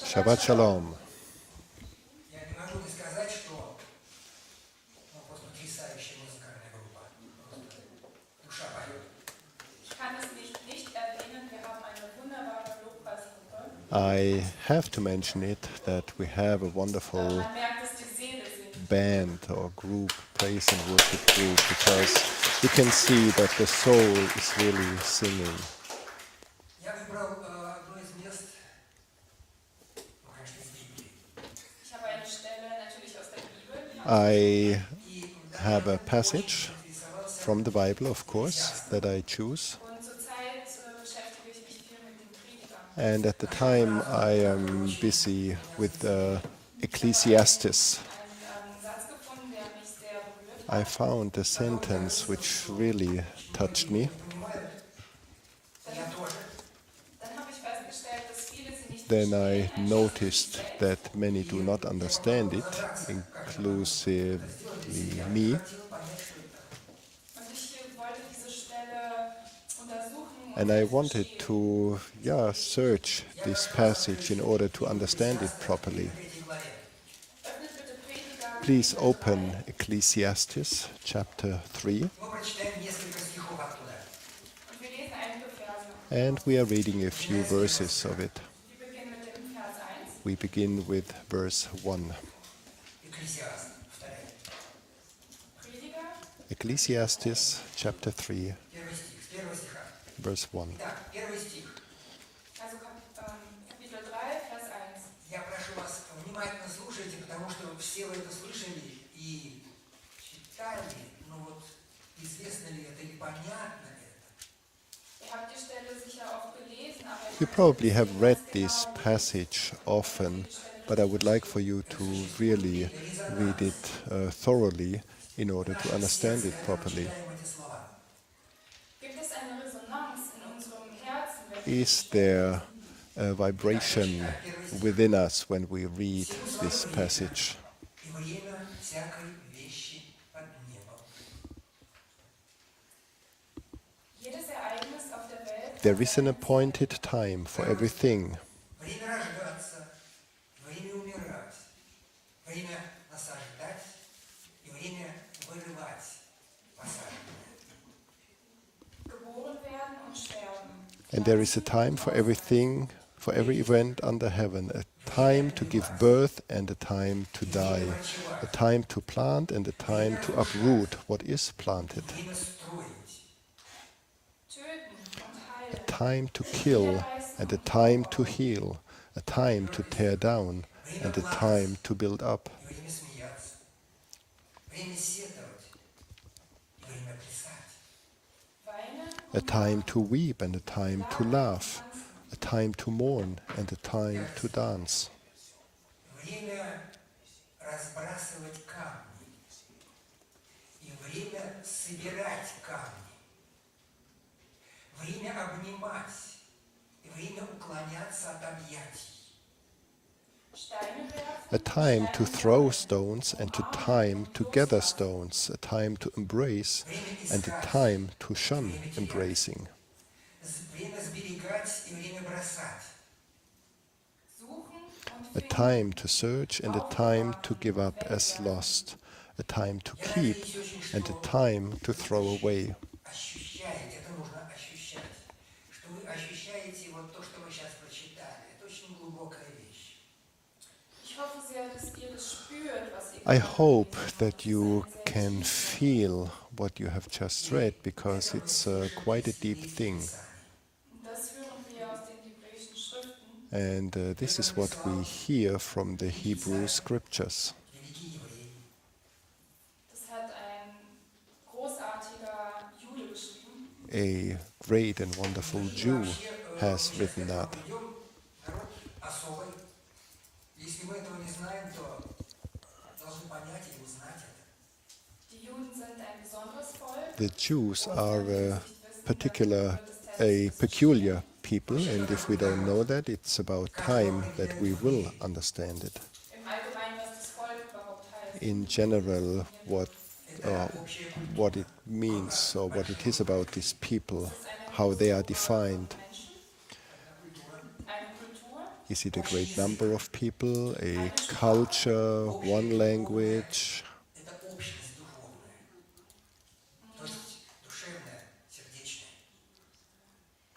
Shabbat Shalom. Я не могу не сказать, что просто потрясающая музыкальная группа. Просто душа поет. Ich kann es nicht erwähnen, wir haben eine wunderbare Lobpreisgruppe. I have to mention it that we have a wonderful Man merkt, dass die Seele singt. band or group, praise and worship group, because you can see that the soul is really singing. Я выбрал одно из мест, конечно, из Библии. Ich habe eine Stelle natürlich aus der Bibel. I И have a очень passage заинтересовался from the Bible, of course, that I choose. Und zurzeit beschäftige ich mich viel mit dem Prediger. And at the time I am busy with Ecclesiastes. Einen Satz gefunden, der mich sehr berührt I hat. found a sentence which really touched me. понимают, я тоже. Dann habe ich festgestellt, dass viele sie nicht Then I verstehen, noticed that many do not understand it, inclusively me. Хотел понять, что это. Und ich wollte diese Stelle untersuchen. And I wanted to, search this passage in order to understand it properly. В 3 главе. Öffnet bitte Prediger. Please open Ecclesiastes chapter 3, Мы прочитаем несколько стихов оттуда. Und wir lesen einige Verse. and we are reading a few verses of it. Wir beginnen mit dem Vers 1. We begin with verse 1. Экклесиаст, 2. Prediger, Ecclesiastes chapter 3, Первый стих, с первого стиха. verse 1. Итак, первый стих. also Kapitel 3, Vers 1. Я прошу вас, внимательно слушайте, потому что все вы это слышали и читали, но вот известно ли это и понятно ли это? Ihr habt die Stelle sicher oft gelesen, aber You probably have read this passage often, but I would like for you to really read it thoroughly in order to understand it properly. Читаем эти слова. gibt es eine Resonanz in unserem Herzen, wenn wir Is there a vibration within us when we read this passage? И время всякой вещи под небом. jedes Ereignis auf der Welt There is an appointed time for everything. Время рождаться, время умирать, время насаждать и время вырывать посаженное. geboren werden und sterben. And there is a time for everything, for every event under heaven, a time to give birth and a time to die, a time to plant and a time to uproot what is planted, Время строить, Töten und a heilen. time to kill and a time to heal, a time to tear down and a time to build up, и время смеяться, время сетовать и время плясать. Weinen a time to weep and a time to laugh, a time to mourn and a time to dance, Время разбрасывать камни и время собирать камни. Время обнимать и время уклоняться от объятий. Steine werfen, a time to throw stones and a time to gather stones, a time to embrace and a time to shun embracing, Время сберегать и время бросать. suchen und a finden. time to search and a time to give up as lost, a time to Я keep надеюсь очень, and a что time to throw away. ощущаете, это нужно ощущать, что вы ощущаете вот то, что вы сейчас прочитали. Это очень глубокая вещь. Ich hoffe sehr, dass ihr das spürt, was ihr I gehört hope habt. that you can feel what you have just read, because it's quite a deep thing. Und das hören wir aus den hebräischen Schriften. And this is what we hear from the Hebrew scriptures. Великий еврей. Das hat ein großartiger Jude geschrieben. A great and wonderful Jew has written that. Народ особый. Если мы этого не знаем, то должны понять и узнать это. Die Juden sind ein besonderes Volk. The Jews are a peculiar people, and if we don't know that, it's about time that we will understand it. Im Allgemeinen, was das Volk überhaupt heißt. In general, what it means or what it is about these people, how they are defined. Menschen. Eine Kultur. Is it a great number of people, a culture, one language? Это общность духовная, то есть душевная, сердечная.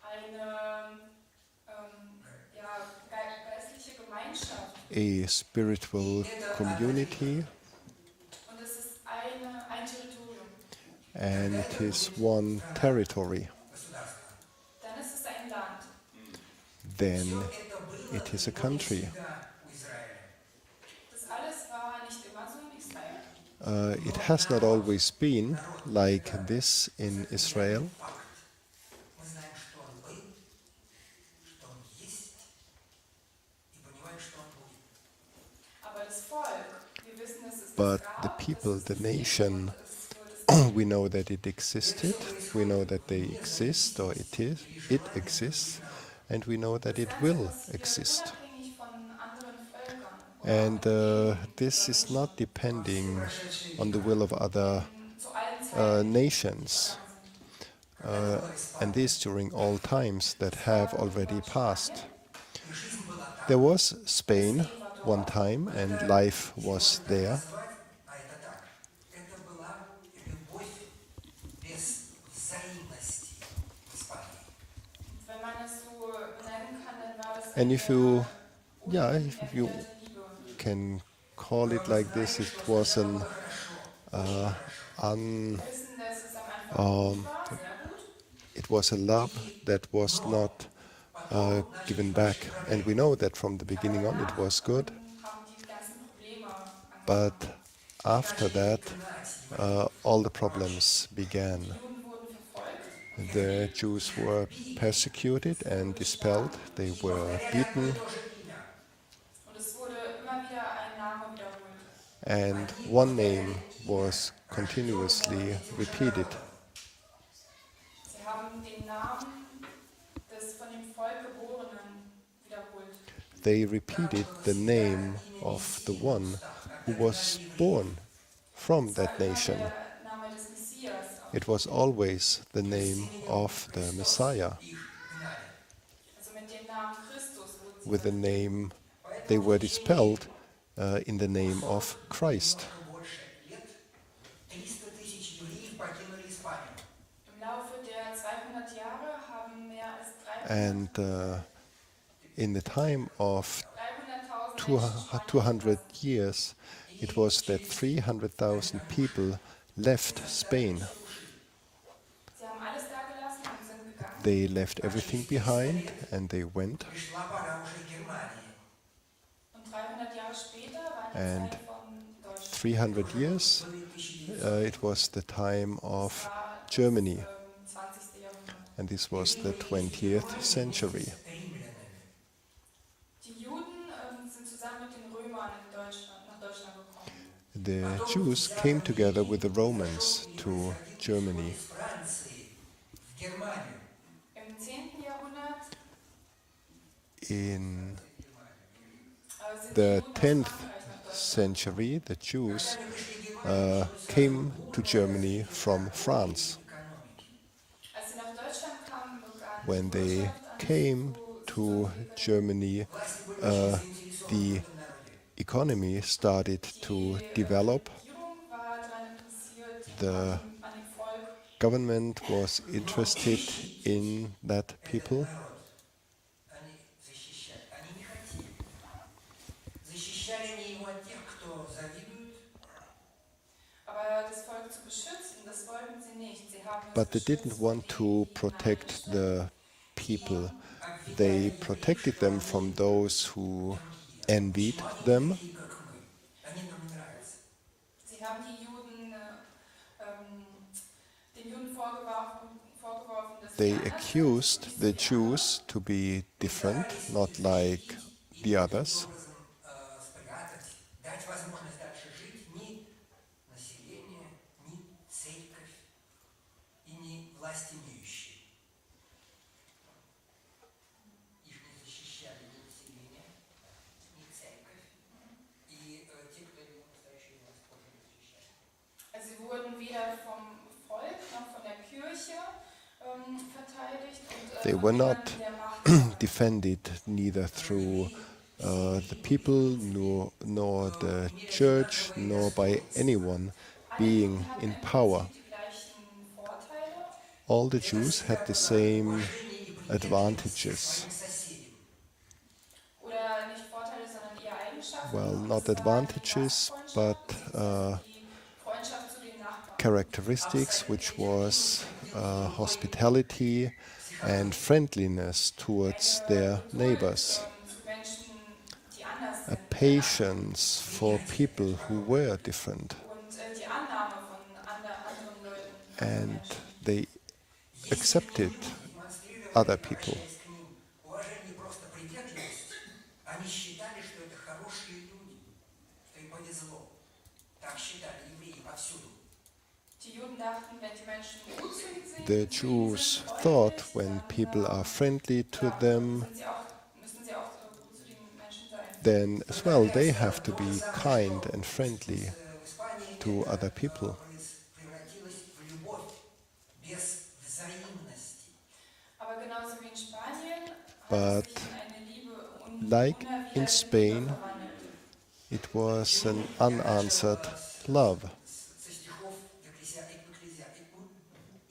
Eine geistliche Gemeinschaft. A spiritual community, Und es ist ein Territorium. and it is one territory. Государство. Dann ist es ein Land. Then Все это было it is a далеко не country. всегда у Израиля. Das alles war nicht immer so in Israel. It has not always been like this in Israel, Факт. Мы знаем, что он был, что он есть, и понимаем, что он будет. Aber das Volk, wir wissen, es ist but das Grab, the people, es the ist das Leben nation, und es wird es we know that it existed, we know that they exist, or it exists, and we know that it will exist. unabhängig von anderen Völkern. And this is not depending on the will of other Zu allen Zeiten nations, Когда была Испания, and this during all times that have already passed. и жизнь была там. There was Spain one time, and life was there, Назвать, а это так. Это была любовь без взаимности в Испании. Wenn man es so benennen kann, dann war das and if you, yeah, if you erwiderte Liebe. can call it like this, it was an Wir wissen, dass es am Anfang gut war, sehr gut. it was a love that was not given back, and we know that from the beginning on it was good, Haben die ganzen Probleme angefangen. but after that all the problems began. Juden wurden verfolgt. The Jews were persecuted and expelled, they were beaten, Und es wurde immer wieder ein Name wiederholt. and one name was continuously repeated. Sie haben den Namen des von dem Volk Geborenen wiederholt. They repeated the name of the one who was born from that nation. Der Name des Messias. It was always the name of the Messiah. Also mit dem Namen Christus wurden sie With the name, they were expelled in the name of Christ. Больше лет 300 тысяч евреев покинули Испанию. im Laufe der 200 Jahre haben mehr als And in the time of 300.000 200 years, it was that 300,000 people left Spain. Sie haben alles da gelassen und sind gegangen. They left everything behind and they went. Пришла пора уже Германии. Und 300 Jahre später war die And Zeit von Deutschland. 300 years, it was the time of Germany, 20. Jahrhundert. and this was the 20th century. Римлянами. Die Juden sind zusammen mit den Römern nach Deutschland gekommen. The Jews came together with the Romans to Germany. Из Франции в Германию. Im 10. Jahrhundert In sind die the Juden aus 10th Frankreich nach Deutschland. century, the Jews came to Germany from France. Als sie nach Deutschland kamen, begann When die they Wirtschaft an came sich to Germany, the economy started to develop. Die Regierung war daran interessiert, The an dem Volk. government was interested in that people, Они защищали. Они не хотели. Защищали не его от тех, кто завидует, Aber das Volk zu beschützen, das wollten sie nicht. Sie haben es but they beschützt didn't want to gegen die protect Heidnischen. the people. They protected them from those who envied them. такие, как мы. Они нам не нравятся. Sie haben die Juden, den Juden vorgeworfen, dass They sie anders accused sind, the wie sie Jews to be different, not like the others. Образом спрятать, дать возможность дальше жить ни население, ни церковь и ни власть имеющие. Их не защищали ни население, ни церковь, и те, кто имел настоящую власть, тоже не защищали. Also sie wurden weder vom Volk noch von der Kirche verteidigt und They were not niemanden, der Macht defended neither through the people, nor the church, nor by anyone Alle being Juden hatten in im power. Prinzip die gleichen Vorteile. All the Это Jews had the всегда same уважение и приветливость к advantages. своим соседям. Oder nicht Vorteile, sondern eher Eigenschaften. Well, Und not das war die advantages, but Gastfreundschaft bzw. die Freundschaft zu den Nachbarn. characteristics, which was hospitality and friendliness towards Eine their Geduld neighbors, zu Menschen, die anders a sind, der Nachbarn. patience for people who were different, Und die Annahme von anderen Leuten, anderen and Menschen. they Если бы accepted люди демонстрировали, other people. обращаясь к ним, уважение и просто приветливость, они считали, что это хорошие люди, что им повезло. Так считали евреи повсюду. Die Juden dachten, wenn die Menschen gut zu ihnen sind, The Jews thought when people are friendly to them, müssen sie auch gut zu den Menschen sein. then as well they have to be kind and friendly В Испании to это other people. превратилось в любовь без взаимности. Aber genauso wie in Spanien hat But es sich in eine Liebe like in unerwiderte Spain, Liebe verwandelt. it was an unanswered love. Со стихов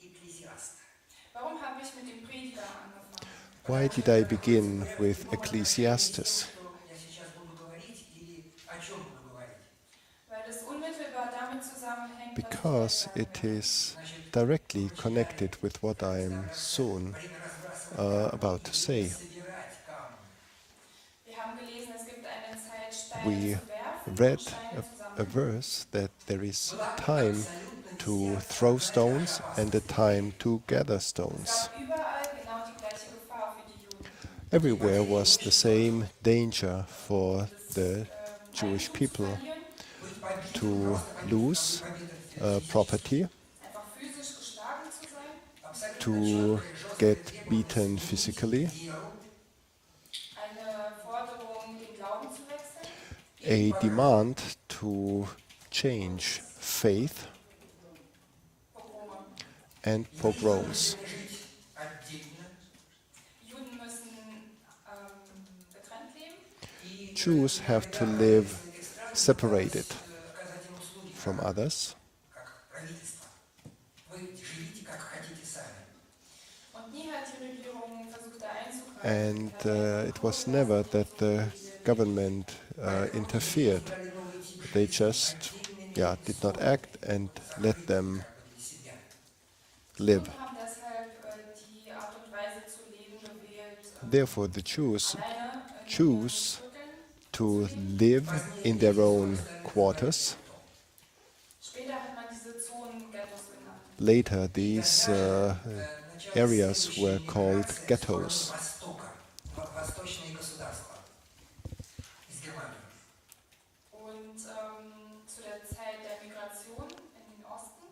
Экклесиаста. Warum habe ich mit dem Prediger angefangen? Why did I begin with Ecclesiastes? Что я сейчас буду говорить или о чем буду говорить? Weil es unmittelbar damit zusammenhängt, Because was ich it is directly connected with what I am soon Время разбрасывать about to say. собирать камни. Wir haben gelesen, es gibt eine Zeit, Steine We zu werfen read und Steine zu a sammeln. verse that there is time to throw stones and a time to gather Es stones. gab überall genau die gleiche Gefahr für die Juden. Everywhere was the same danger for the Jewish Eigentum zu people verlieren, Быть побитым, to просто lose побитым property, einfach physisch geschlagen zu sein, абсолютно to четкое, get жесткое beaten требование physically, веру, eine Forderung, den Glauben zu wechseln, a demand to change faith, Pogrome. and pogroms. жить отдельно. Juden müssen getrennt leben. И Jews have to live separated оказать им услуги from others, как правительство. Вы живите как хотите сами. Und nie hat die Regierung versucht, da einzugreifen. and it was never that the government interfered. Брали новый тип They just did not act and let them для себя. live. Und haben deshalb die Art und Weise zu leben gewählt, Therefore, the Jews alleine in choose Vierteln. to live in their own quarters. Später hat man diese Zonen Ghettos genannt. Later, these areas were called ghettos. Востока, восточные государства из Германии. Und zu der Zeit der Migration in den Osten,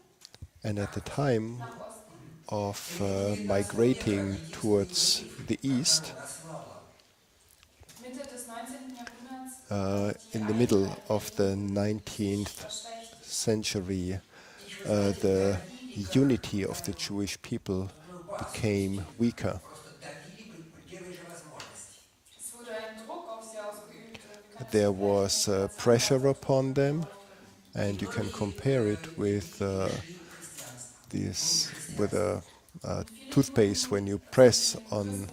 And at the time nach Osten, of migrating towards the east, Mitte des 19. Jahrhunderts, in the middle of the 19th verschlechtert. century, the unity of the Jewish people became weaker. Просто давили при первой же возможности. Es wurde ein Druck auf sie ausgeübt. Wir können There es was vergleichen. pressure upon them, and you can compare it with a toothpaste when you press on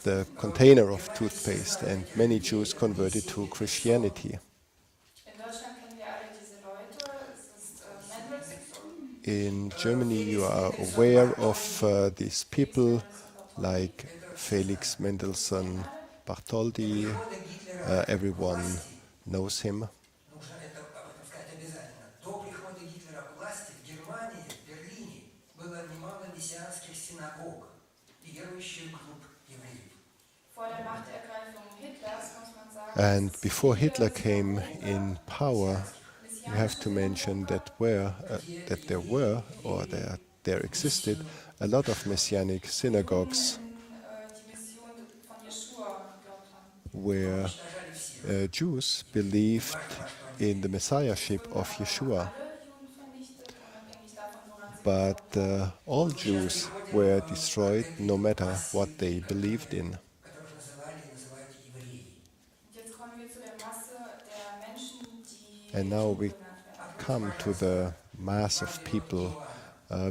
the container of toothpaste, and many Jews converted to Christianity. In Deutschland kennen wir alle diese Leute. Es ist Mendelssohn. In Germany, you are aware of these people like Felix Mendelssohn Bartholdy. Everyone knows him. Нужно это об этом сказать обязательно. До прихода Гитлера к власти в Германии, в Берлине, было немало мессианских синагог и верующих групп евреев. Vor der Machtergreifung Hitlers muss man sagen, And dass before viele Hitler came in power, you have to mention that there existed a lot of messianic synagogues die Mission von Jeschua geglaubt haben. where Уничтожали всех. Jews believed in the messiahship of Yeshua, Alle Juden vernichtet, unabhängig davon, woran sie but all Jews were destroyed no matter what they believed in. And now we come to the mass of people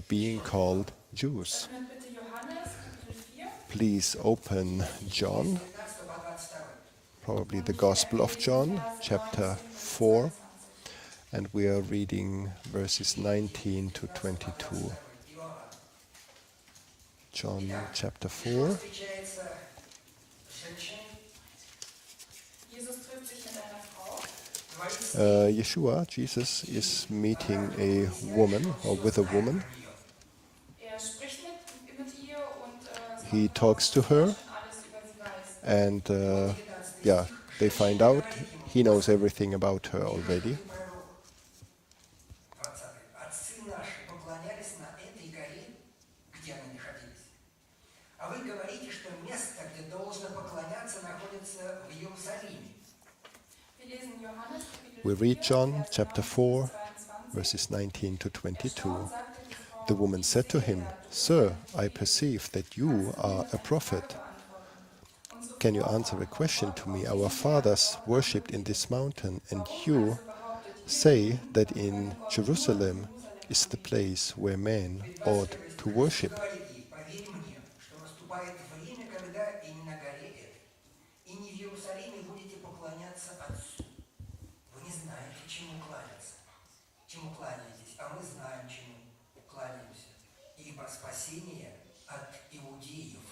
being called Jews. Öffnet bitte Johannes, Kapitel 4. Please open John, С 19 по 22. probably Und the wir Gospel of lesen John, Verse chapter 19 bis 4, 22. and we are reading verses 19 to 19 по 22. 22. Иоанн. John Итак, chapter Иешуа 4. встречается с женщиной, Jesus trifft sich mit einer Frau. говорит с ней, Yeshua, Jesus, is meeting a woman or with a woman. Spricht mit ihr und es He kommt raus, talks to dass er her, schon alles über sie weiß. and 19 yeah, стих. they find out he knows everything about her already. Ты пророк. 20. Отцы наши поклонялись на этой горе, где они находились. А вы говорите, что место, где должно поклоняться, находится в Иерусалиме. Wir lesen Johannes, Kapitel We read 4, John Vers chapter 19 4, bis 22. verses 19 to 22. Erstaunt sagte die Frau, The woman said to him, "Sir, I perceive that you are a prophet. Can you answer a question to me? Our fathers worshipped in this mountain, and you say that in Jerusalem is the place where men ought to worship." Говорит ей, поверь мне, что наступает время, когда и не на горе этой, и не в Иерусалиме будете поклоняться Отцу. Вы не знаете, чему кланяться, чему кланяетесь, а мы знаем, чему кланяемся, ибо спасение от иудеев.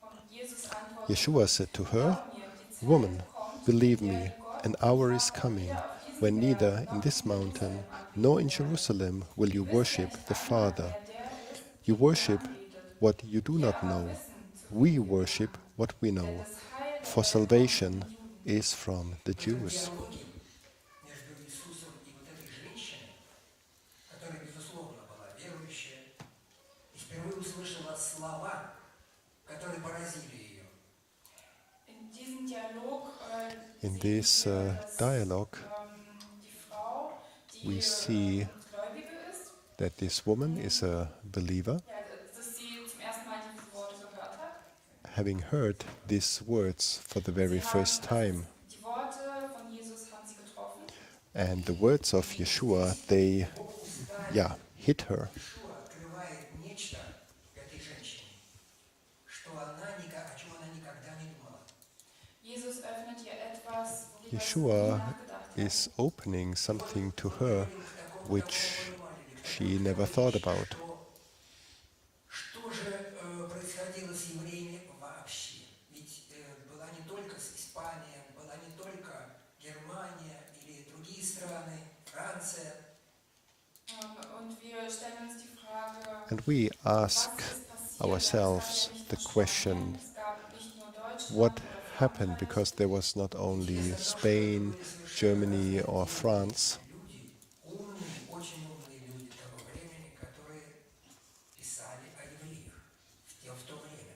Und Jesus antwortete, Yeshua said to her, "Glaub mir, die Zeit "Woman, kommt, believe in der me, Gott an hour is weder coming auf diesem when Berg neither in noch this in mountain Jerusalem nor in anbeten werdet. Jerusalem will you Ihr wisst worship nicht the einmal, Father. wer der ist, You den ihr worship anbetet. what you do Wir not aber know. wissen, zu We wem wir worship gehören. what we Denn know, das Heil der for Welt kommt von salvation den Juden. is from the В этом Jews. диалоге между Иисусом и вот этой женщиной, которая, безусловно, была верующая, и впервые услышала слова, которые поразили ее. In diesem Dialog In sehen this wir, dass dialogue, die Frau, die we see Gläubige ist, that this woman is a believer, ja, dass sie zum ersten Mal diese Worte gehört hat. having heard these words for the very first time. Die Worte von Jesus haben sie getroffen. And the words of Yeshua, they, hit her. Иешуа открывает нечто этой женщине, что она, о чем она никогда не думала. Jesus öffnet ihr etwas, worüber sie nie Yeshua nachgedacht hat. is opening something to her which she never thought about. Что же происходило с евреями вообще? Ведь была не только Испания, была не только Германия или другие страны, Франция. Und wir stellen uns die Frage, And we ask was ist passiert? ourselves the question, Es gab nicht nur Deutschland what oder happened? Frankreich, Because there was not only Spain, Germany, or France. Люди, умные, очень умные люди того времени, которые писали о евреях в то время.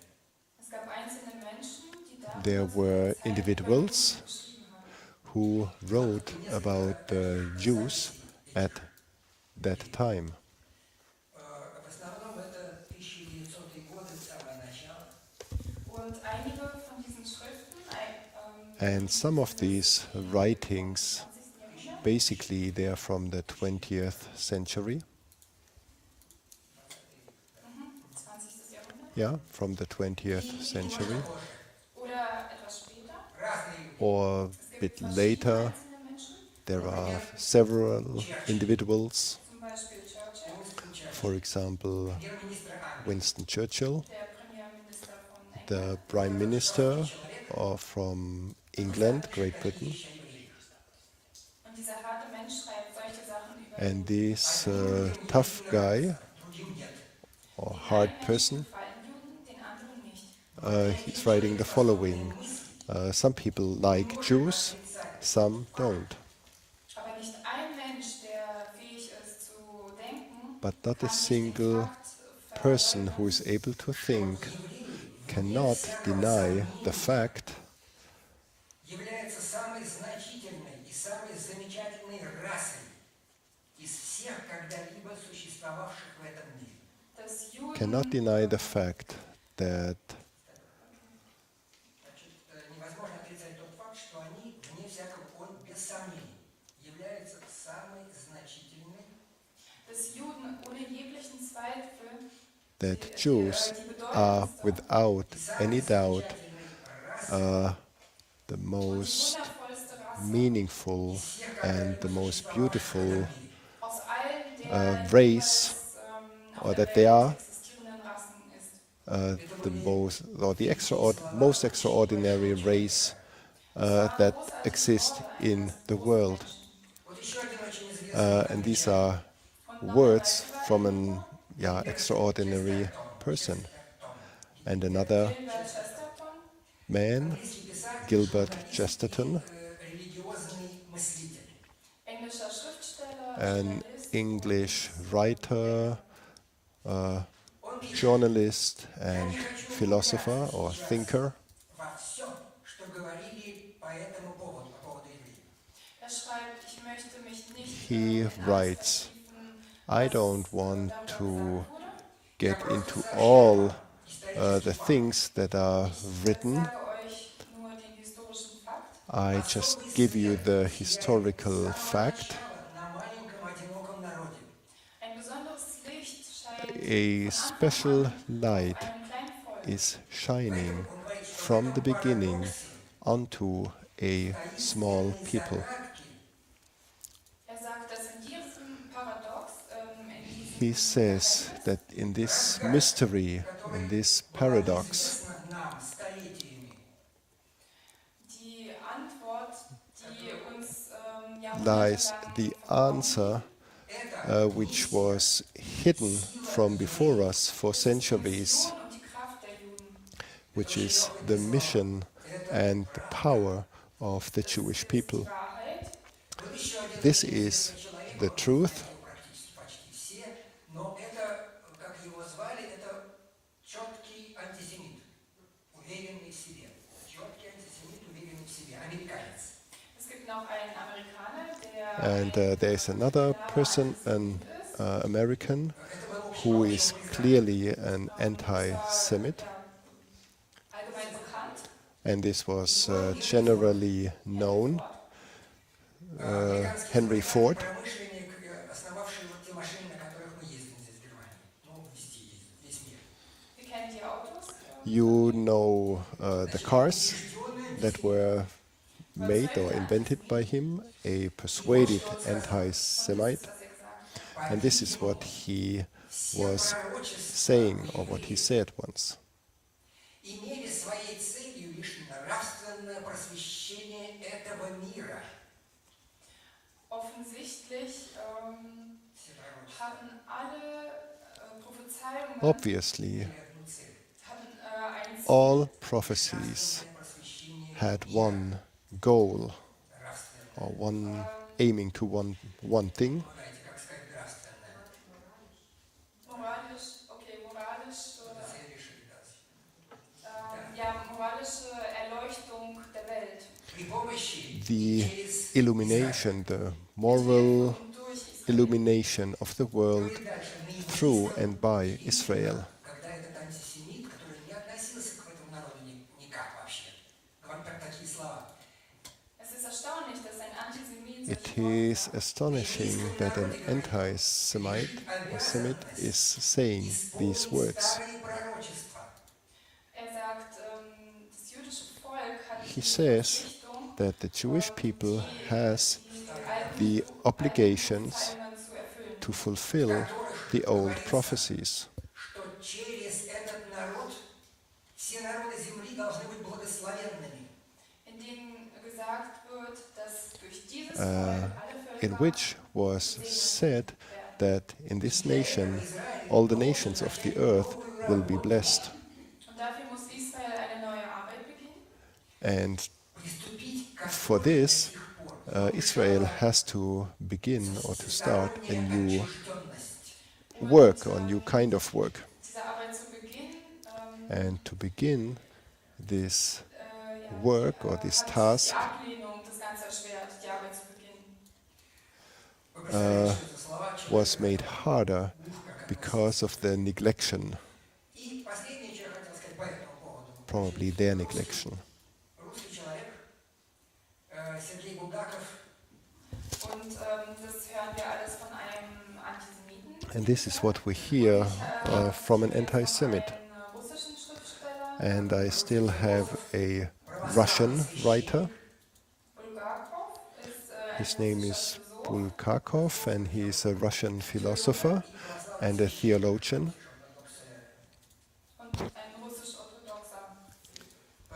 es gab einzelne Menschen, die damals There were Zeit individuals über Juden geschrieben haben. who wrote about the Jews at that time. В основном это 1900-е годы, самое начало. Und einige von diesen Schriften, And some of these writings, 20. Jahrhundert, basically, they are from the 20th century. 20. Jahrhundert Yeah, from the 20th century. oder etwas später. Разные люди. Or a Es bit gibt later, verschiedene einzelne Menschen, there are several individuals. zum Beispiel Churchill, Winston Churchill, For example, премьер-министр Англии, Winston Churchill, der Premierminister von England. the Prime Minister from England, Great Britain. пишущий о евреях. Und dieser harte Mensch schreibt solche Sachen über And ihn. this tough guy, Другим нет. or Den hard einen person, Menschen gefallen Juden, den anderen nicht. he's writing the following. Some people like Jews, some don't. Aber nicht ein Mensch, der fähig ist zu denken, But not a kann nicht den single Fakt person verleugnen, who is able to think cannot deny the fact Является самой значительной и самой замечательной расой из всех когда-либо существовавших в этом мире. dass Juden cannot deny the fact that Значит, невозможно отрицать тот факт, что они, вне всякого, без сомнений, that Jews are without any doubt the und die most wundervollste Rasse meaningful из всех, and которые the были most первооткрыты в beautiful мире. aus allen der race, jemals auf or der that they Welt are existierenden Rassen ist. Это the были most, or the великие слова most очень extraordinary большого race человека. Das waren that großartige exist Worte in eines the großen world. Menschen. Вот еще один очень известный And these англичанин. are Und noch ein words weiterer from Engländer, an extraordinary person. And another Gilbert Chesterton, man, Английский писатель, Gilbert журналист Chesterton, и религиозный мыслитель. englischer Schriftsteller, an Journalist English und writer, Он пишет: journalist, «Я and не хочу philosopher вникать or сейчас thinker. во все, что говорили по этому поводу, по поводу евреев. er schreibt, ich möchte mich nicht He in alles writes, vertiefen, I was don't want darüber to gesagt wurde. Я get просто into сообщаю all вам исторический the факт. things that are Ich written. sage euch nur den historischen Fakt. I just Особый give you свет the сияет с historical самого fact. начала на маленьком одиноком народе. Ein besonderes Licht scheint A von Anfang special an auf light einem kleinen Volk. is shining Поэтому он говорит, что в from the этом beginning парадоксе, onto в a small таинственной people. загадке, Er sagt, dass in diesem Paradox, in He diesem says Geheimnis, that in this разгадка, mystery, которая in this была paradox, известна нам столетиями, die Antwort, die uns lies jahrhundertelang the verborgen answer это which миссия, was hidden from before us for ist die centuries, Mission und die Kraft der Juden. which is the mission and the power of the Das Jewish ist people. die Wahrheit. Вот еще один This очень is известный человек, the вы truth, знаете его практически почти все, но это, как его звали, это четкий антисемит, уверенный в себе. Четкий антисемит, уверенный в себе, американец. Es gibt noch einen Amerikaner, der and ein there is another klarer person, an Antisemit ist. American, Это было who общим is признанием. clearly an Das war, anti-Semit, allgemein bekannt. and this was generally known. Американский Henry Ford, промышленник, основавший вот те машины, на которых мы ездим здесь в Германии. Ну, везде ездим, весь мир. Wir kennen die Autos. you know the cars Убежденный that were made or invented by him, a persuaded Und das anti-Semite, ist, was er gesagt hat. and this is what he все was пророчества saying, or what he said once. имели своей целью лишь нравственное просвещение этого мира. Offensichtlich Все пророчества hatten alle Prophezeiungen Obviously, имели одну цель. hatten ein Ziel. all prophecies Нравственное просвещение had мира. one goal, Нравственное. or one aiming to one thing. Знаете, как сказать нравственное? Moralische Все решили, да. moralische Erleuchtung der Welt. При помощи The через illumination, the moral Und durch Israel. illumination of the world Израиль. Дальше мы through единственное, and by Israel. когда этот антисемит, который не относился к этому народу никак вообще, говорит такие слова. Es ist erstaunlich, dass ein Antisemit It solche Worte is sagt. astonishing that an anti-Semite or Semite is saying these Исполнить words. старые пророчества. Er sagt, das jüdische Volk hat He die says Verpflichtung, that the Jewish people has die the obligations Prophezeiungen zu erfüllen. to fulfill the old prophecies, Что через этот народ все народы земли должны быть благословенными. In denen gesagt wird, dass durch dieses Volk alle in Völker which was said werden. that in this nation all the nations of the earth will be blessed. Und dafür muss Israel eine neue Arbeit beginnen. And Приступить к for которой this, до сих пор Israel has to begin or to start a всесторонняя new отчужденность. work or a new kind of work. Diese Arbeit zu Beginn And to begin this ja, work or this hat task die Ablehnung das Ganze erschwert, die Arbeit zu beginnen. Вы представляете, что это слова was человека, made harder ух, как это because of the neglection, И последнее, что я хотел сказать по этому поводу. probably their neglection. Русский человек, Сергей Булгаков, Und das hören wir alles von einem Antisemiten. And this is what we hear from an anti-Semite. Einen russischen Schriftsteller, And I still have a Russian writer. Bulgakov, ist ein His name russischer is Philosoph Bulgakov, and he is a Russian philosopher и православный and a священник, theologian. und ein russisch-orthodoxer.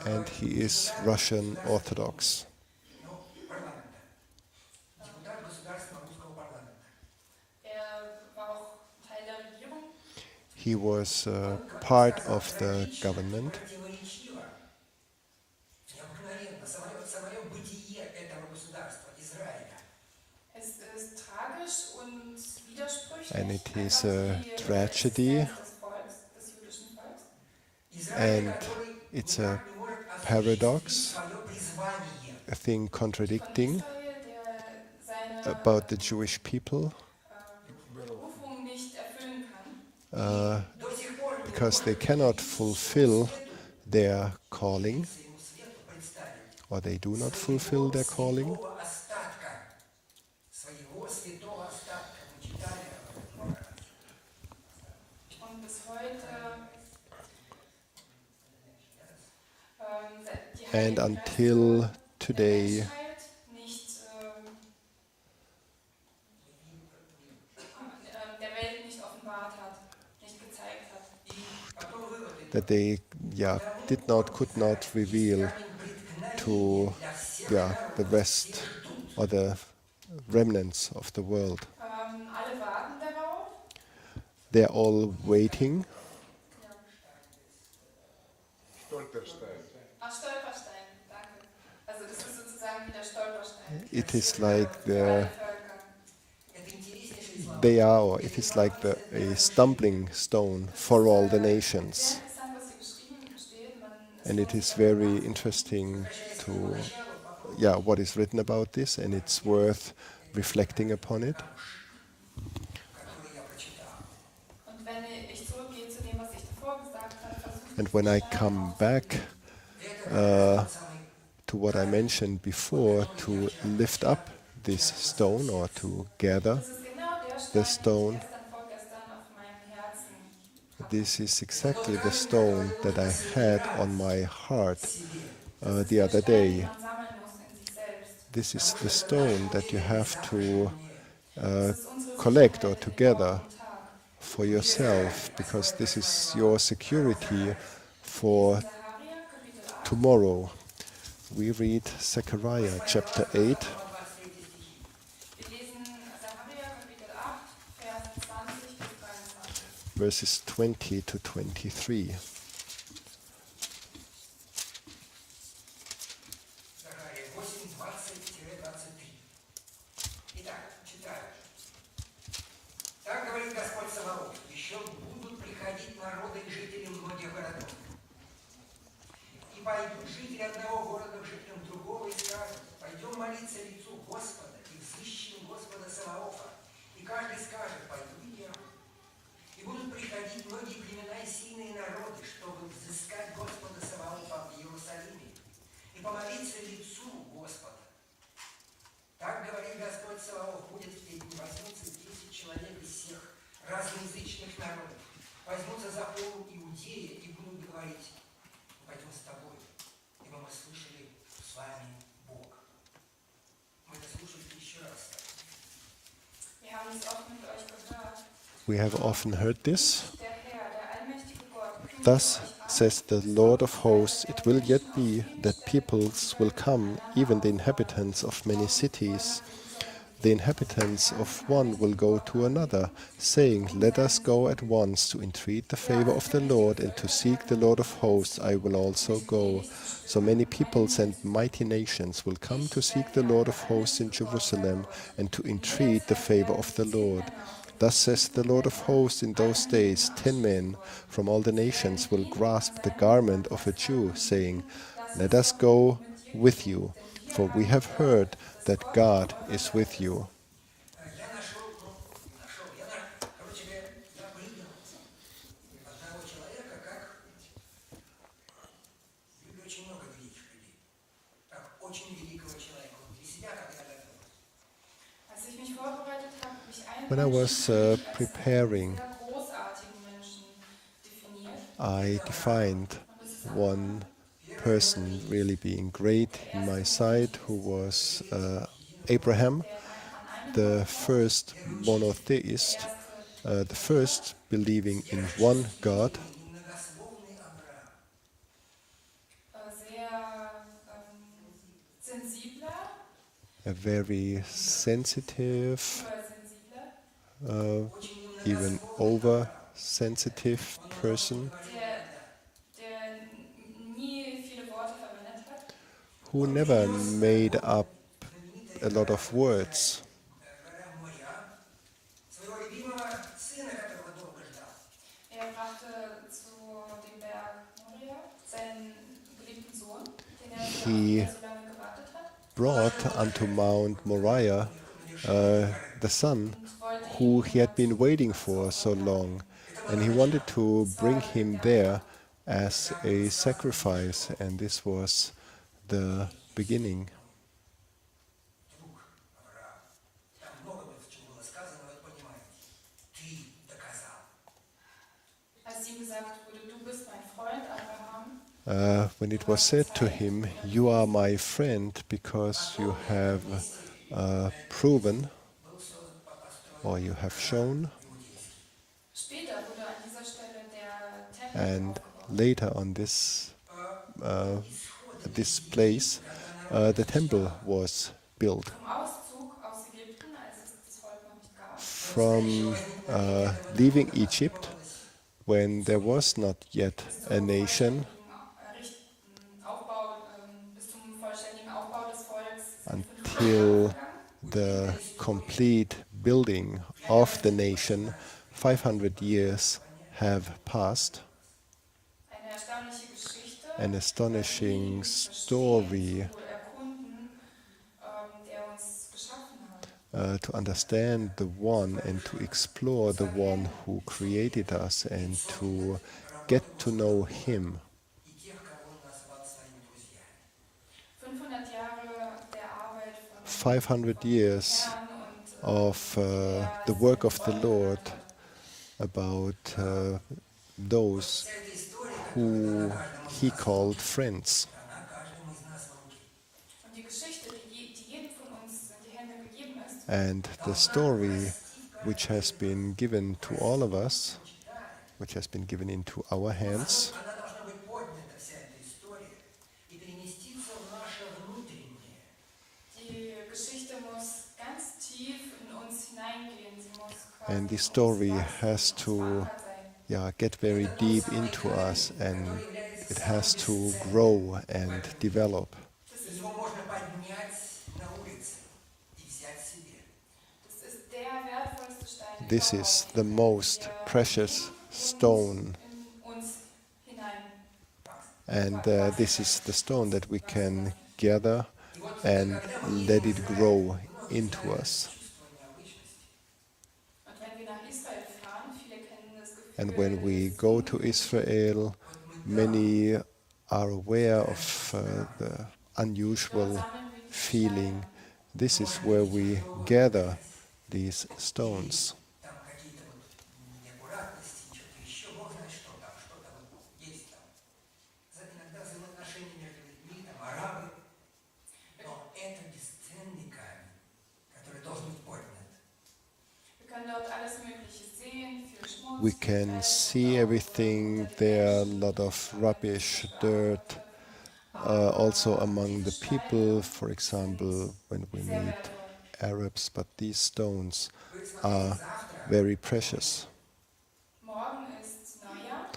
And he is Russian Orthodox. Ну, парламента. Депутат государственного русского парламента. Er war auch Teil der Regierung. He was Он part сказал of the трагично, government, противоречиво, необыкновенно, самое бытие этого государства, Израиля. Es ist tragisch und widersprüchlich. and it is einfach a die tragedy, Existenz des Volks, des jüdischen Volks. Израиль, and который it's a никак не может осуществить paradox, свое призвание. a thing Von contradicting Israel, der seine about the Jewish people, Berufung nicht erfüllen kann. До сих пор не because they может cannot всему fulfill свету, their calling, всему свету представить or they do not fulfill their calling. своего святого остатка. Мы читали об этом много раз. Und bis heute die And Heilige until Geist today, der Menschheit nicht der Welt nicht offenbart hat, nicht gezeigt hat. И потом вывод that they could not reveal to the rest or the remnants of the world. Alle warten darauf. They're all waiting. Stolperstein, danke. Also das ist sozusagen wie der Stolperstein. It is like Für alle Völker. it is like a stumbling stone for all the nations. Sehr interessant, was hier geschrieben steht. And it is very interesting to, what is written about this, and it's worth reflecting upon it. который я прочитал. Und wenn ich zurückgehe zu dem, was ich davor gesagt habe, versuche And when I come back to what I mentioned before, to lift up this stone or to gather das ist genau der the Stein, stone, den ich vorgestern auf meinem Herzen hatte. this is exactly the stone that I had on my heart the other day. Man sammeln muss in sich selbst. This is the stone that you have to Das ist unsere collect or Sicherheit to in gather Tag und Tag. for yourself, because this is your security for Sacharja, Kapitel 8, tomorrow. We read Zechariah chapter 8, wir lesen Sacharja, Kapitel 8, Vers 20 bis 23. verses 20 to 23. Захария 8, 20-23. Итак, читаю. Так говорит Господь Саваоф, еще будут приходить народы и жители многих городов. И пойдут жители одного города к жителям другого и скажут, пойдем молиться лицу Господа и взыщем Господа Саваофа. И каждый скажет, пойду и я. И будут приходить многие племена и сильные народы, чтобы взыскать Господа Саваофа в Иерусалиме и помолиться лицу Господа. Так говорит Господь Саваоф, будет в те дни, возьмутся 10 человек из всех разноязычных народов, возьмутся за полу Иудея и будут говорить, мы пойдем с тобой, ибо мы слышали с вами Бог. Мы это слушали еще раз. Wir haben es oft mit euch gehört. We have often heard this. Der Herr, der allmächtige Gott, kümmert Thus euch an. says the Lord of hosts, it will yet be that peoples will come, even the inhabitants of many cities. The inhabitants of one will go to another, saying, let us go at once to entreat the favor of the Lord and to seek the Lord of hosts. I will also go. So many peoples and mighty nations will come to seek the Lord of hosts in Jerusalem and to entreat the favor of the Lord. Thus says the Lord of hosts, in those days 10 men from all the nations will grasp the garment of a Jew, saying, let us go with you, for we have heard that God is with you. Я принял одного человека как очень много великих людей, как очень великого человека. Для себя, как я готов. Als ich mich vorbereitet habe, habe ich einen When I Menschen was für mich als einen preparing, sehr großartigen Menschen definiert. I defined Und das ist one Abraham. person really being great Der in my erste sight, who Monotheist, was Abraham, der an einen the Gott glaubt. first Der monotheist, erste the Beter, first believing in one God, Сверхчувствительный, немногословный Авраам. sehr sensibler, a very sensitive, übersensibler, uh, Очень even немногословный Авраам. oversensitive Он много не person говорил der, иногда. der nie viele Worte verwendet hat. who Он never принес made вот up знаменитое a lot горе, of вы знаете, words. горе Моря, своего любимого сына, которого долго ждал. Er brachte zu dem Berg Moria seinen geliebten Sohn, auf den He er so lange gewartet hat, brought unto Mount Moriah the son und wollte who ihn he had been zum waiting als for so Opfer long, darbringen. and he wanted to Das bring war him der there Anfang. as a sacrifice, and this was the beginning. Друг Авраам. Там много чего было сказано, вы это понимаете. Ты доказал. Als ihm gesagt wurde, du bist mein Freund Abraham, When it was said to him, "You are my friend because you Потом на have этом месте, proven был or построен you have храм shown," иудейский. später wurde an dieser Stelle der Tempel and aufgebaut. later on this Исход at this Египта, place, когда народ the temple мечтал. was built. Vom Auszug aus Ägypten, als es das Volk noch nicht gab, From leaving Egypt, when there was not yet bis a zum nation, Aufbau, bis zum vollständigen Aufbau des Volks sind 500 Jahre until vergangen. the complete building of the nation, 500 years have passed. Eine erstaunliche Geschichte, An astonishing ihn story verstehen, zu erkunden, der uns geschaffen hat. to understand the one and to explore the one who created us and to get to know him. И тех, кого он назвал своими друзьями. 500 Jahre der Arbeit von 500 years Herrn und of der the work of the Volk Lord genannt hat. about those Вся эта история, которая who дана каждому из he нас в called руки, friends. дана каждому из нас в руки. Und die Geschichte, die jedem von uns in die Hände gegeben ist, And the story which has been given to all of us, which has been given into our hands, Она должна быть поднята, вся эта история, и переместиться в наше внутреннее. die Geschichte muss ganz tief in uns hineingehen. Sie muss and quasi this story in uns wachsen, has in uns to verankert sein. get very deep into us, and it has to grow and develop. Das И ist, его можно поднять на улице и взять себе. das ist der wertvollste Stein This is überhaupt, the most der precious in stone, uns hinein and this is the stone that we can gather И вот and когда мы let едем it в grow Израиль, многие into знают us. чувство необычности. Und wenn wir nach Israel fahren, viele kennen das And Gefühl when we des go to Israel, Вот мы там, many are aware of the unusual Dort sammeln wir die feeling. Steine. This is where we gather these stones. там какие-то вот неаккуратности, что-то еще, Бог знает, что там, что-то вот есть там. Иногда взаимоотношения между людьми, там, арабы. Но это бесценный камень, который должен быть поднят. Wir können dort alles Mögliche sehen, viel Schmutz, We viel can Dreck, see auch, everything unter den there, a Menschen, lot of aber rubbish, zum Beispiel dirt, Aber also among the diese people, Steine for example, when we sehr meet wertvoll. Arabs, but these stones Вы смотрите, are завтра very precious. Morgen ist Neujahr.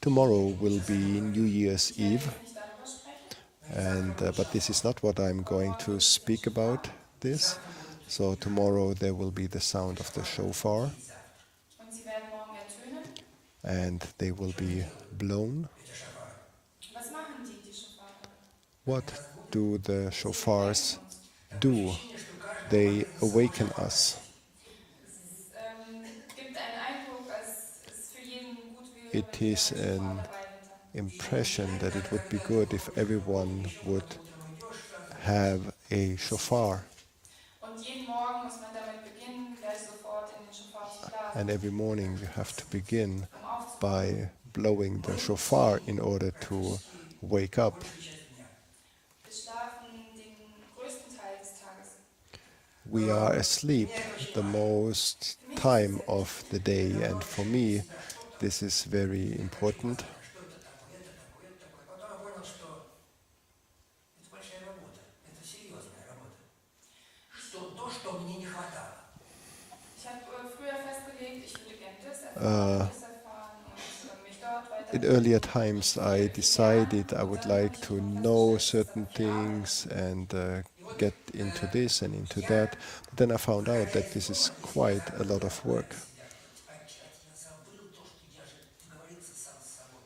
Tomorrow will be New Year's Ich werde Eve, jetzt nicht darüber sprechen. and but this is not what I'm going to speak about this. So tomorrow there will be the sound of the shofar, Und sie werden morgen ertönen. and they will be blown. это шафар. Was machen die Schofare? What do the shofars Uns. do? Ощущение, что каждый They awaken us. Es gibt einen Eindruck, als es für jeden gut wäre, It wenn is jeder einen an Schofar dabei hätte. impression that it would be good if everyone would have a shofar. Und jeden Morgen muss man damit beginnen, gleich sofort in den Schofar schlafen. And every morning you have to begin Um aufzuwachen. by blowing the shofar in order to wake up. Большую часть дня. Wir schlafen den größten Teil des Tages. We are Для asleep меня это очень the важно. most Для меня time это of the когда day, and вот for я me себя что-то, this is very я хочу important. познать, что это такое, это такое, это такое. Потом я понял, что это большая работа, это серьезная работа. Что то, что мне не хватало. Ich habe früher festgelegt, ich würde gerne das erfahren, und mich dort In weiterentwickeln. earlier times I decided I would like to know certain things and get into this and into that. But then I found out that this is quite a lot of work. Я тщательно забыл то, что я же договорился сам с собой.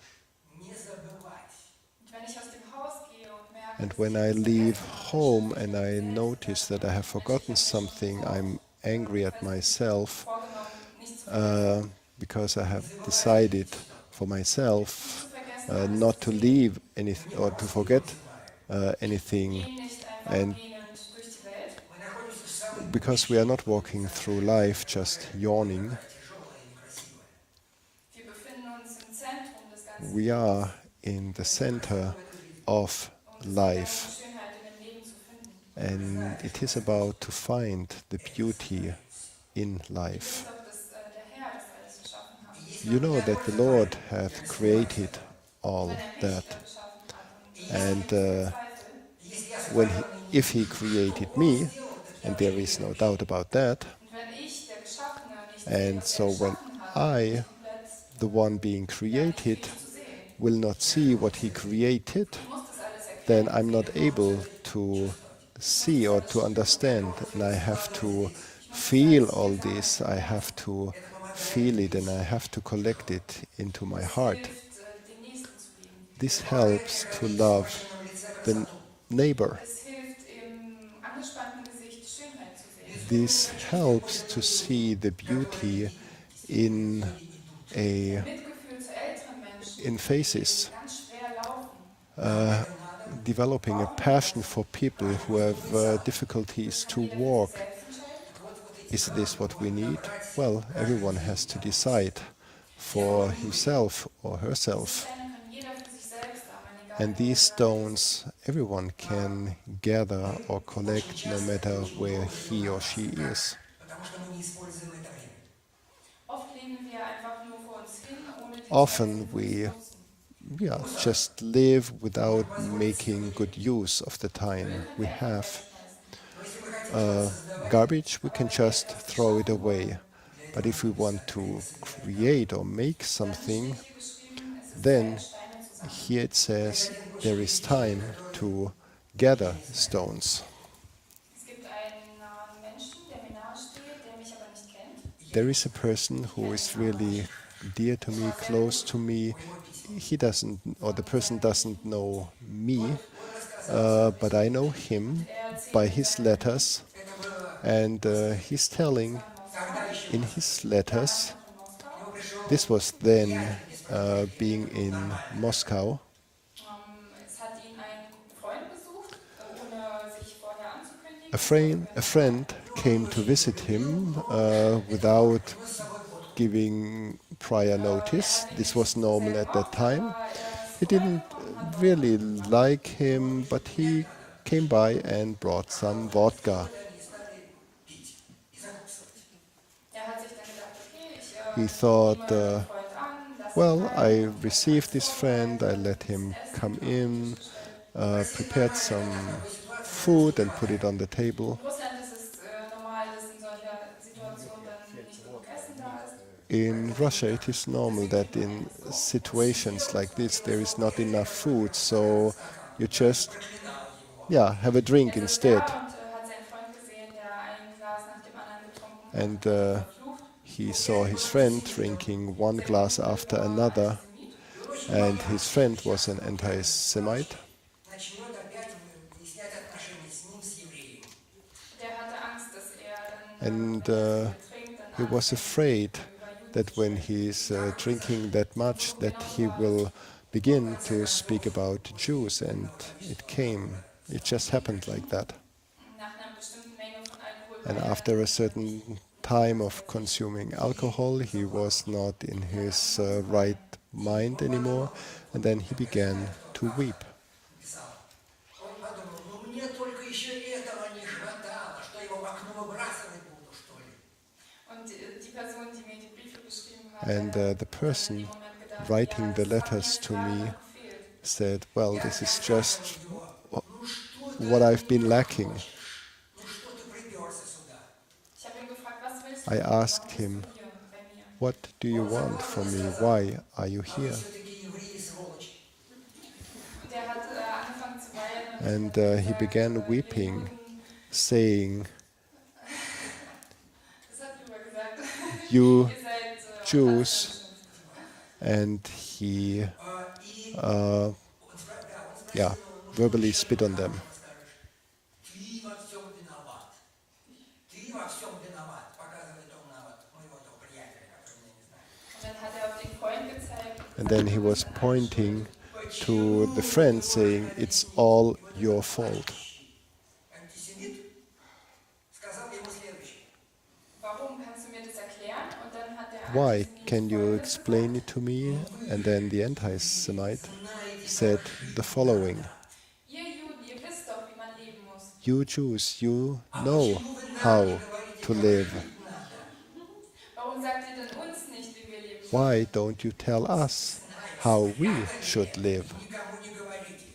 Не забывать. Und wenn ich aus dem Haus gehe und merke, And dass when ich I etwas leave vergessen habe, home schimpfe ich and mit I mir selbst. notice that I have forgotten something, I'm angry at myself Vorgenommen, nicht zu vergessen. because I have Не decided забывайте, что for Nicht myself zu vergessen, alles not zu to sehen. leave anything or to просто forget идем земля. anything, Gehen nicht einfach and gähnend durch die Welt. Мы находимся в самой because we are not walking through life just yawning, такая тяжелая и некрасивая. Wir befinden uns im Zentrum des ganzen we Lebens. are in the center of Es geht darum, life, Schönheit in dem Leben zu finden. and it is about to find the beauty in Ihr life. wisst doch, dass der Herr das alles geschaffen hat. И если You он know меня that the хочет Lord понять, hath я не created сомневаюсь all Wenn er mich that, geschaffen hat und ich and bezweifle, Если я when сотворенный if He не вижу, created что он me, сделал, так я and вообще there не is no верующий. doubt about that, und wenn ich, der Geschaffene, nicht sehe, and was so er when geschaffen hat, I, bin ich komplett the one being nicht created, fähig zu sehen. will not see what He created, Ich muss das alles then erkennen, I'm not sehen, able to see or to understand, and I have to ich muss das feel alles all hier sammeln. this. I have to Это помогает feel it, and любить. I have to collect it into my Es heart. hilft, den Nächsten zu lieben. This Это помогает helps to переходить в love машинном лице the красоту. neighbor. Es hilft, im angespannten Gesicht Schönheit zu sehen. This helps to see the beauty in a Mitgefühl zu älteren Menschen, in faces, die ganz schwer laufen. developing a passion for people who have difficulties to Kann jeder für sich walk. selbst entscheiden? Is this what we need? Well, everyone has to decide for himself or herself. Steine kann jeder für sich selbst sammeln, egal And wo these er ist. stones everyone can gather or collect no matter where he or she is. Потому что мы не используем это время. Oft leben wir einfach nur vor uns hin, ohne die Often Zeit we zu nutzen. just live without making good use of the time Müll we können wir einfach have. Но если мы хотим что-то создавать, Garbage, we can just throw it away. But if we want to create or make Dann something, steht hier geschrieben, es ist then Zeit, Steine zu sammeln. here it says there is time to gather stones. Es gibt einen Menschen, der mir nahesteht, der mich aber nicht kennt. There is a person who is really dear to me, close to me. He doesn't, or the person doesn't know me, but I know him by his letters, это было and he's telling тогда еще. in his letters. In Moskau. Его пришел This was then being in Moscow. Es hat ihn ein Freund besucht, ohne sich vorher anzukündigen. A friend came to visit him without с собой водку. giving prior notice. This was normal at that time. Aber He didn't really like him, but he came by and brought some vodka. Они стали пить и закусывать. hat sich dann gedacht, okay, ich He thought, nehme meinen Freund an, lass ihn well, I rein, received this alles friend, I vorbereitet, let him Essen come auf den in, Tisch gestellt. prepared some food and put it on the table. In Russland ist es normal, dass in solcher Situation dann nicht genug Essen da ist. In Russia, it is normal that in situations like this, there is not enough food, so you just, have a drink Er saß instead. da und hat seinen Freund gesehen, der ein Glas nach dem anderen getrunken hat. And Verflucht. he saw his friend drinking one glass after another, and his friend was an anti-Semite. Начнет опять выяснять отношения с ним, с евреем. Der hatte Angst, dass er dann, And wenn er so viel trinkt, dann he was afraid that when he's drinking that much, that he will begin to speak about Jews, and it just happened like that. nach einer bestimmten Menge von Alkohol And war er after a certain time of consuming alcohol. He was not in his right mind anymore, and then he began to weep. написал. Он подумал, ну мне только еще этого не хватало, что его в окно выбрасывать буду, что ли. Und die Person, die mir die Briefe geschrieben hat, And der the hat dann in person dem Moment gedacht, writing ja, the das hat mir letters jetzt to me jahrelang gefehlt. said, well, Я this is опять just спрашиваю его, ну что ты what от I've been меня lacking. хочешь? Ну что ты приперся сюда? Ich habe ihn gefragt, was willst I du? asked Warum bist him, du hier bei mir? what do you Он want заплакал from и me? сказал, Why are you а вы here? все-таки евреи, сволочи. Und er hat angefangen zu weinen und And hat he gesagt, began ihr weeping, Juden, saying, das hat Luba gesagt, you ihr seid Jews. Unverschämt. And he, И uh, он спросил yeah, его, ну что verbally еще spit on them. хорошего скажешь? Ты во всем виноват. Ты во всем виноват. Показывает он на вот моего этого приятеля, которого я не знаю. Und dann hat er auf den Freund gezeigt. And then he was pointing to the friend, saying, it's all your fault. Антисемит сказал ему следующее. Warum kannst du mir das erklären? Und dann hat der Why? Antisemit Can you Folgendes explain gesagt. it to me? And then the anti-Semite Знаете, said как жить the following, надо. Ihr Juden, ihr wisst doch, wie man leben muss. you Jews, you А know почему вы нам не how говорите, to как live. жить надо? Warum sagt ihr denn uns nicht, wie wir leben sollen? Why don't you tell us how we should live? Никому не говорите.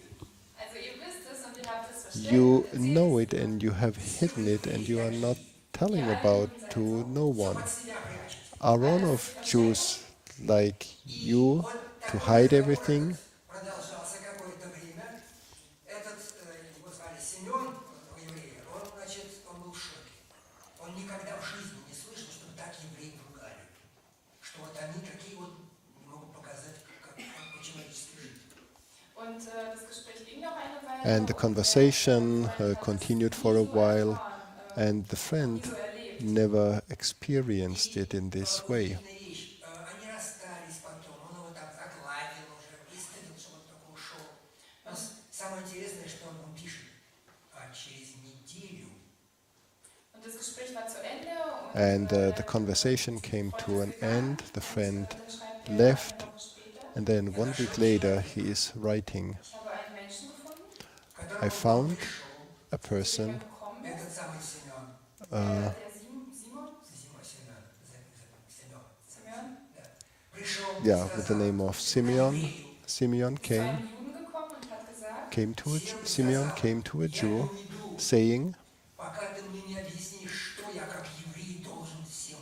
Also ihr wisst es und ihr habt es versteckt. You und erzählt know es it and you have hidden it and you are not telling about to no one. Под себя прячете. Are all of Jews like you to hide everything? Продолжался какое-то время. Этот, его звали Семен, еврея, он, значит, он был в шоке. Он никогда в жизни не слышал, чтобы так евреев ругали. Что вот они такие вот не могут показать, как по-человечески жить. Und das Gespräch ging noch eine Weile. And the conversation continued for a while, and the nie friend so erlebt. never experienced it in this way. Удивительная вещь. Они расстались потом, он его там загладил уже, выставил, что он только ушел. Но самое интересное, что он пишет, через неделю Und das Gespräch war zu Ende. Und And the der conversation came Freund to ist an gegangen. end. The Und friend dann schreibt er left, eine Woche später, and then 1 week later he is writing, ich habe einen Menschen gefunden, которому I found пришел a zu dem er person, gekommen ist. этот самый Семен. Der Simon, Семен. Да. Пришел yeah, with the name of Simeon. Simeon ist zu came, einem Juden gekommen und hat gesagt, Simeon came to a я Jew, не уйду, saying, пока ты мне не объяснишь, что я как еврей должен всем.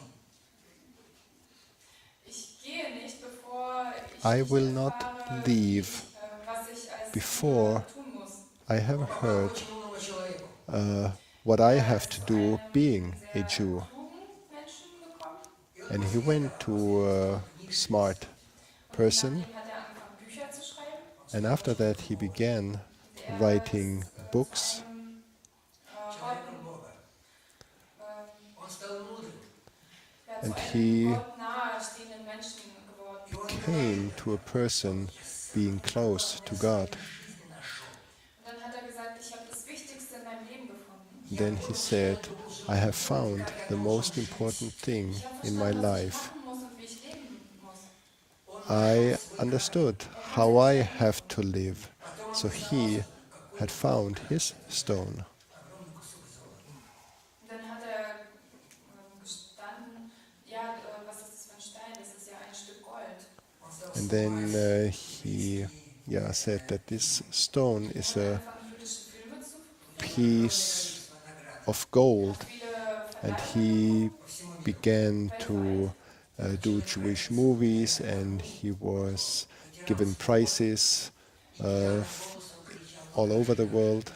ich gehe nicht, bevor ich I nicht will not erfahre, leave was ich als before Jude tun muss. I have Он попал к heard очень умному человеку. what I have to do being a Jew. Klugen Menschen gekommen. And he went to a smart person, Nachdem hat er angefangen, Bücher zu schreiben. and after that he began writing books. Человеком Бога. Он стал мудрым. And zu he einem Gott nahestehenden Menschen geworden. И он came to a person being close to God. жизни нашел. Und dann hat er gesagt, ich habe das Wichtigste in meinem Leben gefunden. Then he said, I have found the most important thing Ich habe in my verstanden, was ich life. machen muss und wie ich leben muss. I understood how I have to live. So he had found his stone. Огромный кусок золота. Und dann hat er gestanden, ja, was ist das für ein Stein? Das ist ja ein Stück Gold. Он стал And then he said that this stone is Er a hat angefangen, jüdische Filme zu piece of gold, viele and Verlage he began to do Jewish movies, and he was given prizes all over the world.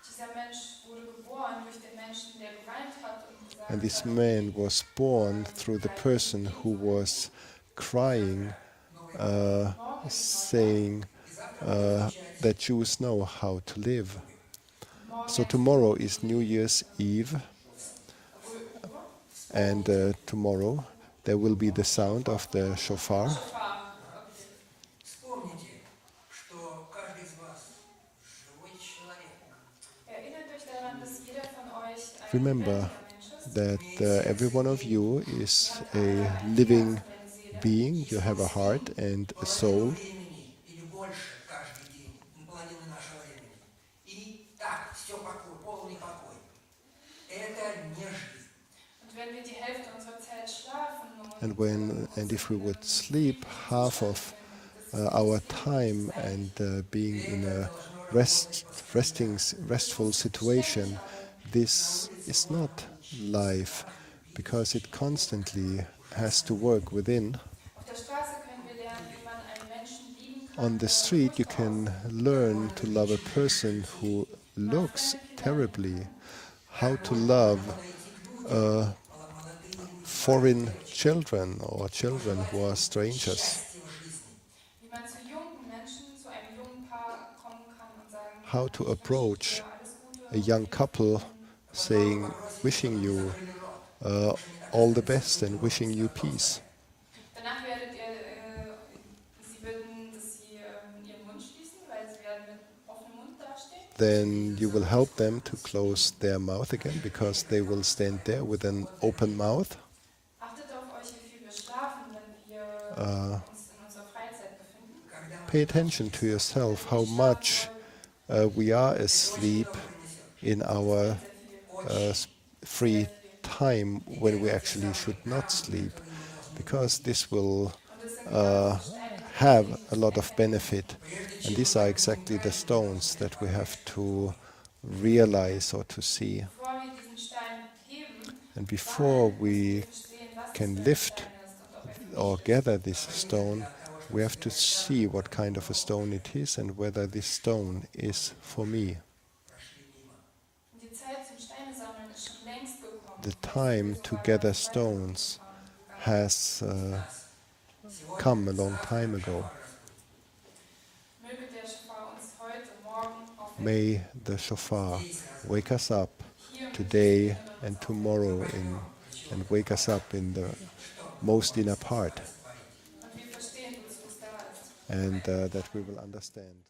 Dieser Mensch wurde geboren durch den Menschen, der geweint hat und gesagt And this hat, man was born through the person who was crying, saying that Jews know how to live. So tomorrow is New Year's Eve, and tomorrow there will be the sound of the shofar. Вспомните, что каждый из вас живой человек. erinnert euch daran, dass jeder von euch ein Remember lebendiger Mensch ist. that имеет every one of сердце и you ум. is Ihr habt a alle ein living Herz und eine Seele. being. You Если have мы a heart спим and a половину soul. времени или больше каждый день, половину нашего времени, и так, все покой, полный покой, это не жизнь. Und wenn wir die Hälfte unserer Zeit schlafen und And uns if we in would einem sleep friedlichen half Zustand of befinden, das ist our nicht viel, das time ist and eigentlich being in Это a должно работать постоянно. das restful muss ständig situation, arbeiten. this is not life because it constantly has to work within. Auf der Straße können wir lernen, wie man einen Menschen lieben On kann, the der street, you furchtbar can aussieht. learn to love a person who Wie man looks fremde Kinder lieben terribly, kann. how Как to можно love подойти к людям, молодые люди, парни, foreign девочки, children or children пожелать who are им strangers, счастья в жизни. Wie man zu jungen Menschen, zu einem jungen Paar kommen kann und sagen how kann, to ich wünsche approach dir alles Gute a und young viel couple Frieden. А потом saying, попросите, wishing чтобы они you закрыли рот. uh, Потому что не так all the остается best and wishing you peace. Danach werdet ihr, sie bitten, dass sie ihren Mund schließen, weil sie werden mit offenem Mund dastehen. Then you will help them to close their mouth again because they will stand there with an open mouth. Achtet auf euch, wie viel wir schlafen, wenn wir uns in unserer Freizeit befinden. Когда мы Pay attention to yourself, how much we are asleep in our free time when we actually should not sleep, because this will Und das sind genau diese Steine, die have wir a lot of benefit. And these are exactly the stones that we have to realize or to see. bevor wir diesen Stein heben, And before müssen we wir verstehen, was das can für ein lift Stein ist und ob er für or mich ist. gather this stone, we have to see what kind of a stone it is and whether this stone is for me. прошли мимо. Und die Zeit zum Steine sammeln ist schon längst gekommen. The Jetzt sind time wir to sogar gather weit stones gegangen. has Сегодня, come a long завтра time ago. шафар разбудит. Möge der Schafar uns heute, morgen aufwecken. May the shofar Здесь нас wake us up Hier und today hier and tomorrow and wake us up in the most inner part, und wir verstehen, wozu es da ist. and that we will understand.